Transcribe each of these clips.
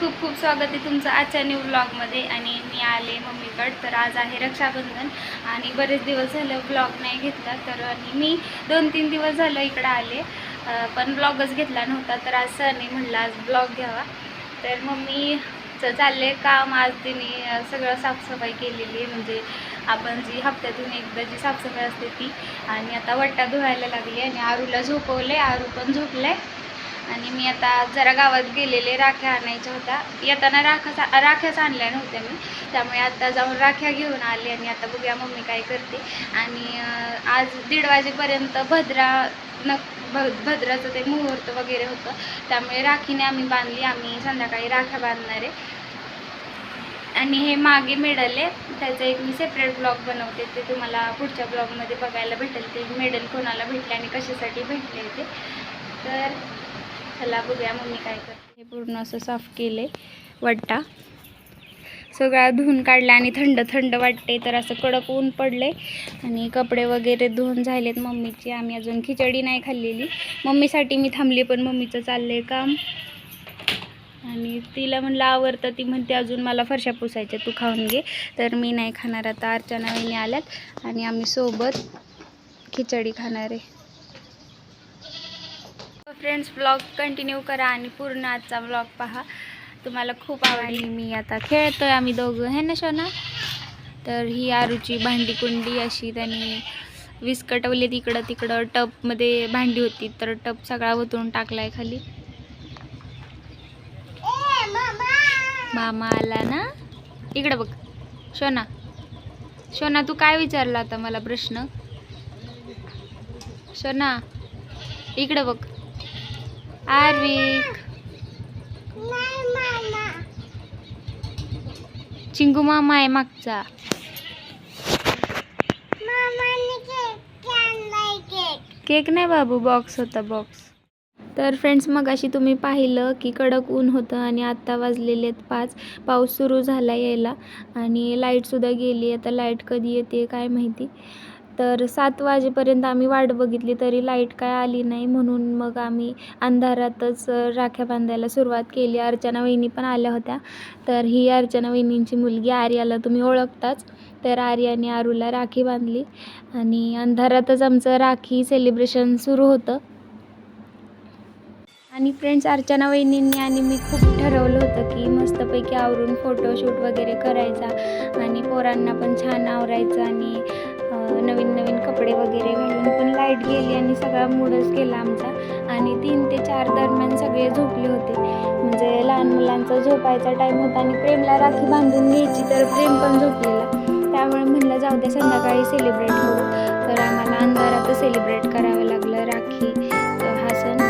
खूप खूप स्वागत आहे तुमचं आजच्या न्यू व्लॉगमध्ये. आणि मी आले मम्मीकडे. तर आज आहे रक्षाबंधन आणि बरेच दिवस झालं व्लॉग नाही घेतला. तर आणि मी 2-3 दिवस झालं इकडं आले, पण व्लॉगच घेतला नव्हता. तर आज सर म्हटलं आज व्लॉग घ्यावा. तर मम्मीचं चालले काम. आज तिने सगळं साफसफाई केलेली आहे, म्हणजे आपण जी हप्त्यातून एकदा जी साफसफाई असते ती. आणि आता वट्टा धुवायला लागली आणि आरूला झोपवले. आरू पण झोपले. आणि मी आता जरा गावात गेलेले, राख्या आणायच्या होत्या. येताना राख्याच आणल्या नव्हत्या मी, त्यामुळे आता जाऊन राख्या घेऊन आले. आणि आता बघूया मम्मी काय करते. आणि आज 1:30 वाजेपर्यंत भद्राचं ते मुहूर्त वगैरे होतं, त्यामुळे राखीने आम्ही बांधली. आम्ही संध्याकाळी राख्या बांधणार आहे. आणि हे मागे मेडल आहे, त्याचं एक मी सेपरेट ब्लॉग बनवते, ते तुम्हाला पुढच्या ब्लॉगमध्ये बघायला भेटेल. ते मेडल कोणाला भेटले आणि कशासाठी भेटले ते. तर चला बघूया मम्मी काय करते. हे पूर्ण असं साफ केले, वट्टा सगळा धुवून काढला आणि थंड थंड वाटते. तर असं कडक ऊन पडले आणि कपडे वगैरे धुवून झालेत मम्मीची. आम्ही अजून खिचडी नाही खाल्लेली. मम्मीसाठी मी थांबली, पण मम्मीचं चाललंय काम. आणि तिला म्हणलं आवडतं, ती म्हणते अजून मला फरशा पुसायच्या, तू खाऊन घे. तर मी नाही खाणार आता. अर्चना वहिनी आल्यात आणि आम्ही सोबत खिचडी खाणार आहे. फ्रेंड्स, ब्लॉग कंटिन्यू करा आणि पूर्ण आजचा ब्लॉग पहा, तुम्हाला खूप आवडेल. मी आता खेळतोय, आम्ही दोघं है ना शोना. तर ही आरूची भांडी कुंडी अशी त्यांनी विस्कटवली. तिकडं टबमध्ये भांडी होती, तर टब सगळा ओतून टाकलाय खाली. मामा आला ना. इकडं बघ शोना. शोना तू काय विचारला आता मला प्रश्न? शोना इकडं बघ. आर्विक चिंगू मामा आहे मागचा. केक नाही बाबू, बॉक्स होता, बॉक्स. तर फ्रेंड्स, मग अशी तुम्ही पाहिलं की कडक ऊन होतं आणि आत्ता वाजलेले आहेत 5. पाऊस सुरू झाला यायला आणि लाईटसुद्धा गेली. आता लाईट कधी येते काय माहिती. तर 7 वाजेपर्यंत आम्ही वाट बघितली, तरी लाईट काय आली नाही. म्हणून मग आम्ही अंधारातच राख्या बांधायला सुरुवात केली. अर्चना वहिनी पण आल्या होत्या. तर ही अर्चना वहिनींची मुलगी आर्याला तुम्ही ओळखताच. तर आर्याने आरूला राखी बांधली आणि अंधारातच आमचं राखी सेलिब्रेशन सुरू होतं. आणि फ्रेंड्स, अर्चना वहिनींनी आणि मी खूप ठरवलं होतं की मस्तपैकी आवरून फोटोशूट वगैरे करायचा आणि पोरांना पण छान आवरायचं आणि नवीन नवीन कपडे वगैरे घालून. पण लाईट गेली आणि सगळा मूडच गेला आमचा. आणि 3 ते 4 दरम्यान सगळे झोपले होते, म्हणजे लहान मुलांचा झोपायचा टाईम होता. आणि प्रेमला राखी बांधून घ्यायची, तर प्रेम पण झोपलेला. त्यामुळे म्हणलं जाऊ दे, संध्याकाळी सेलिब्रेट करू. तर आम्हाला अंधारातच सेलिब्रेट करावं लागलं राखी हा सण.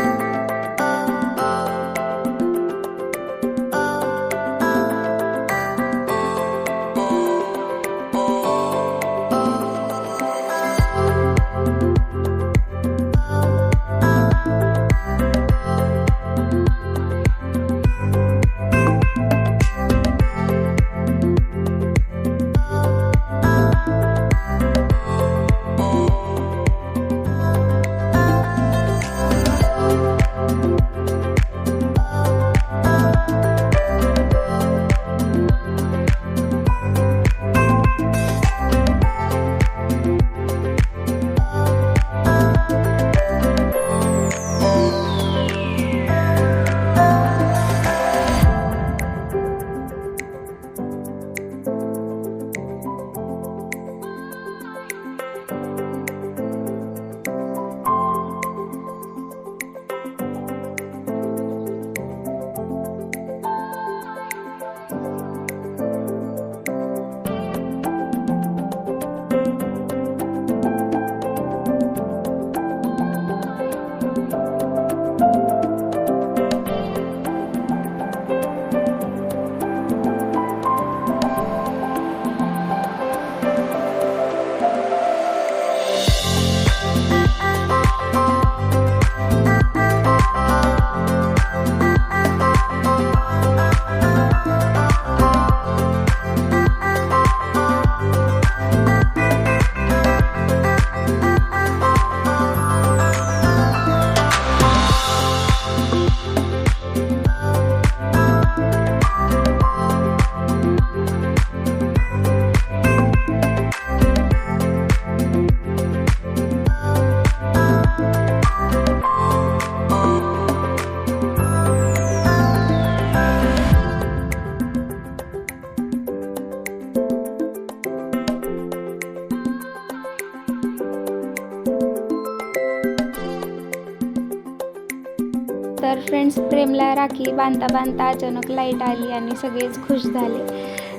प्रेमला राखी बांधता बांधता अचानक लाईट आली आणि सगळेच खुश झाले.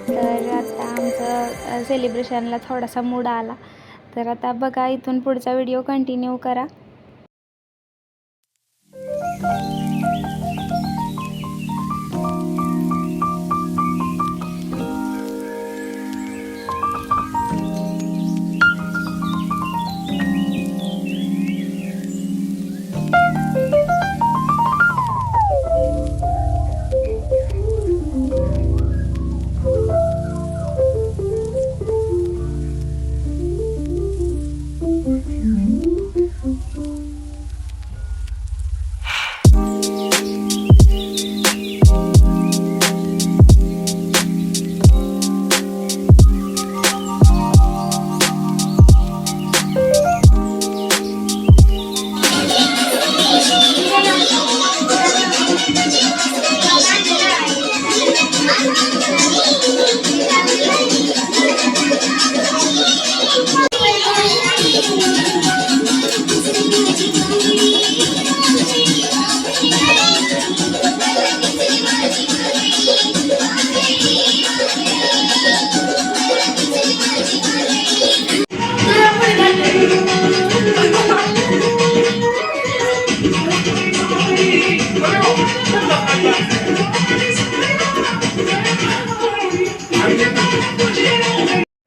तर आता आमचं सेलिब्रेशनला थोडासा मूड आला. तर आता बघा, इथून पुढचा व्हिडिओ कंटिन्यू करा.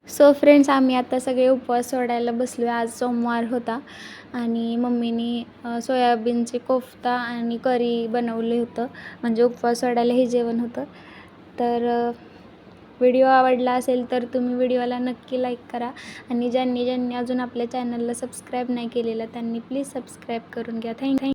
सो फ्रेंड्स, आम्ही आता सगळे उपवास सोडायला बसलो. आज सोमवार होता आणि मम्मीनी सोयाबीनचे कोफ्ता आणि करी बनवले होतं. म्हणजे उपवास सोडायला हे जेवण होतं. तर व्हिडिओ आवडला असेल तर तुम्ही व्हिडिओला नक्की लाईक करा आणि ज्यांनी अजून आपल्या चॅनलला सबस्क्राईब नाही केलेलं त्यांनी प्लीज सबस्क्राईब करून घ्या. थँक्यू.